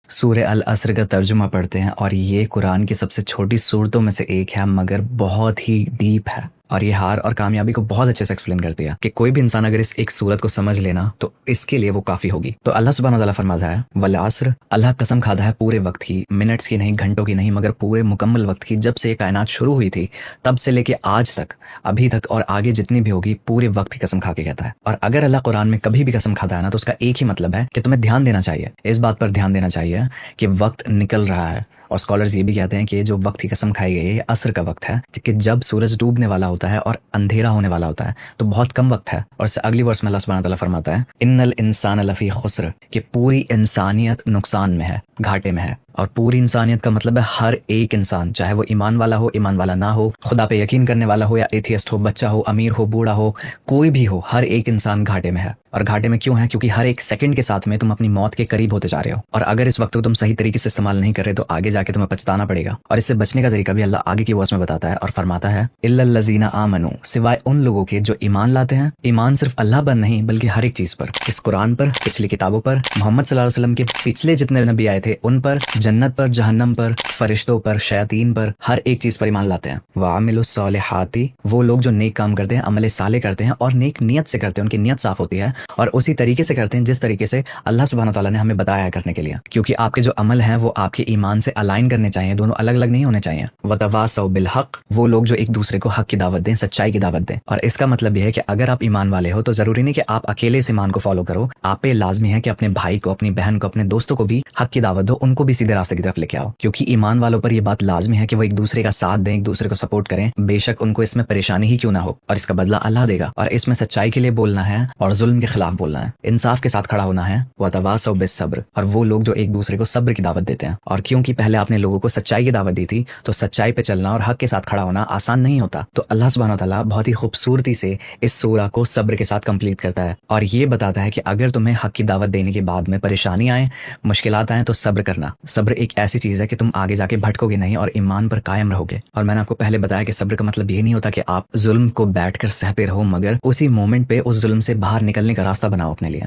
سورہ العصر کا ترجمہ پڑھتے ہیں اور یہ قرآن کی سب سے چھوٹی صورتوں میں سے ایک ہے مگر بہت ہی ڈیپ ہے، اور یہ ہار اور کامیابی کو بہت اچھے سے ایکسپلین کرتی ہے کہ کوئی بھی انسان اگر اس ایک صورت کو سمجھ لینا تو اس کے لیے وہ کافی ہوگی۔ تو اللہ سبحانہ وتعالیٰ فرماتا ہے والعصر، اللہ قسم کھاتا ہے پورے وقت کی، منٹس کی نہیں، گھنٹوں کی نہیں، مگر پورے مکمل وقت کی، جب سے یہ کائنات شروع ہوئی تھی تب سے لے کے آج تک، ابھی تک اور آگے جتنی بھی ہوگی، پورے وقت کی قسم کھا کے کہتا ہے۔ اور اگر اللہ قرآن میں کبھی بھی قسم کھاتا ہے نا تو اس کا ایک ہی مطلب ہے کہ تمہیں دھیان دینا چاہیے، اس بات پر دھیان دینا چاہیے کہ وقت نکل رہا ہے۔ اور اسکالرز یہ بھی کہتے ہیں کہ جو وقت کی قسم کھائی گئی ہے یہ عصر کا وقت ہے، کہ جب سورج ڈوبنے والا ہوتا ہے اور اندھیرا ہونے والا ہوتا ہے تو بہت کم وقت ہے۔ اور اس سے اگلی ورس میں اللہ سبحانہ تعالیٰ فرماتا ہے ان الانسان لفی خسر، کہ پوری انسانیت نقصان میں ہے، گھاٹے میں ہے۔ اور پوری انسانیت کا مطلب ہے ہر ایک انسان، چاہے وہ ایمان والا ہو، ایمان والا نہ ہو، خدا پہ یقین کرنے والا ہو یا ایتھیسٹ ہو، بچہ ہو، امیر ہو، بوڑھا ہو، کوئی بھی ہو، ہر ایک انسان گھاٹے میں ہے۔ اور گھاٹے میں کیوں ہے؟ کیونکہ ہر ایک سیکنڈ کے ساتھ میں تم اپنی موت کے قریب ہوتے جا رہے ہو، اور اگر اس وقت کو تم صحیح طریقے سے استعمال نہیں کر رہے تو آگے جا کے تمہیں پچھتانا پڑے گا۔ اور اس سے بچنے کا طریقہ بھی اللہ آگے کی ورس میں بتاتا ہے اور فرماتا ہے الا الذین آمنوا، سوائے ان لوگوں کے جو ایمان لاتے ہیں۔ ایمان صرف اللہ پر نہیں بلکہ ہر ایک چیز پر، اس قرآن پر، پچھلی کتابوں پر، محمد صلی اللہ علیہ وسلم کے پچھلے جتنے نبی آئے تھے ان پر، جنت پر، جہنم پر، فرشتوں پر، شیاطین پر، ہر ایک چیز پر ایمان لاتے ہیں۔ وعملوا الصالحات، وہ لوگ جو نیک کام کرتے ہیں، عمل صالح کرتے ہیں اور نیک نیت سے کرتے ہیں، ان کی نیت صاف ہوتی ہے اور اسی طریقے سے کرتے ہیں جس طریقے سے اللہ سبحانہ تعالیٰ نے ہمیں بتایا ہے کرنے کے لیے، کیونکہ آپ کے جو عمل ہیں وہ آپ کے ایمان سے الائن کرنے چاہیے، دونوں الگ الگ نہیں ہونے چاہیے۔ وتواصوا بالحق، وہ لوگ جو ایک دوسرے کو حق کی دعوت دیں، سچائی کی دعوت دیں۔ اور اس کا مطلب یہ ہے کہ اگر آپ ایمان والے ہو تو ضروری نہیں کہ آپ اکیلے اس ایمان کو فالو کرو، آپ پہ لازمی ہے کہ اپنے بھائی کو، اپنی بہن کو، اپنے دوستوں کو بھی حق کی دعوت دو، ان کو بھی سیدھے راستے کی طرف لے کے آؤ، کیونکہ ایمان والوں پر یہ بات لازمی ہے کہ وہ ایک دوسرے کا ساتھ دیں، ایک دوسرے کو سپورٹ کریں، بے شک ان کو اس میں پریشانی ہی کیوں نہ ہو، اور اس کا بدلہ اللہ دے گا۔ اور اس میں سچائی کے لیے بولنا ہے اور ظلم کے خلاف بولنا ہے، انصاف کے ساتھ کھڑا ہونا ہے۔ وتواصوا بالصبر، اور وہ لوگ جو ایک دوسرے کو صبر کی دعوت دیتے ہیں۔ اور کیونکہ پہلے آپ نے لوگوں کو سچائی کی دعوت دی تھی تو سچائی پہ چلنا اور حق کے ساتھ کھڑا ہونا آسان نہیں ہوتا، تو اللہ سبحانہ تعالیٰ بہت ہی خوبصورتی سے اس سورہ کو صبر کے ساتھ کمپلیٹ کرتا ہے اور یہ بتاتا ہے کہ اگر تمہیں حق کی دعوت دینے کے بعد میں پریشانی آئے، مشکلات آئیں تو صبر کرنا۔ صبر ایک ایسی چیز ہے کہ تم آگے جا کے بھٹکو گے نہیں اور ایمان پر قائم رہو گے۔ اور میں نے آپ کو پہلے بتایا کہ صبر کا مطلب یہ نہیں ہوتا کہ آپ ظلم کو بیٹھ کر سہتے رہو، مگر اسی مومنٹ پہ اس ظلم سے باہر نکلنے کا راستہ بناؤ اپنے لیے۔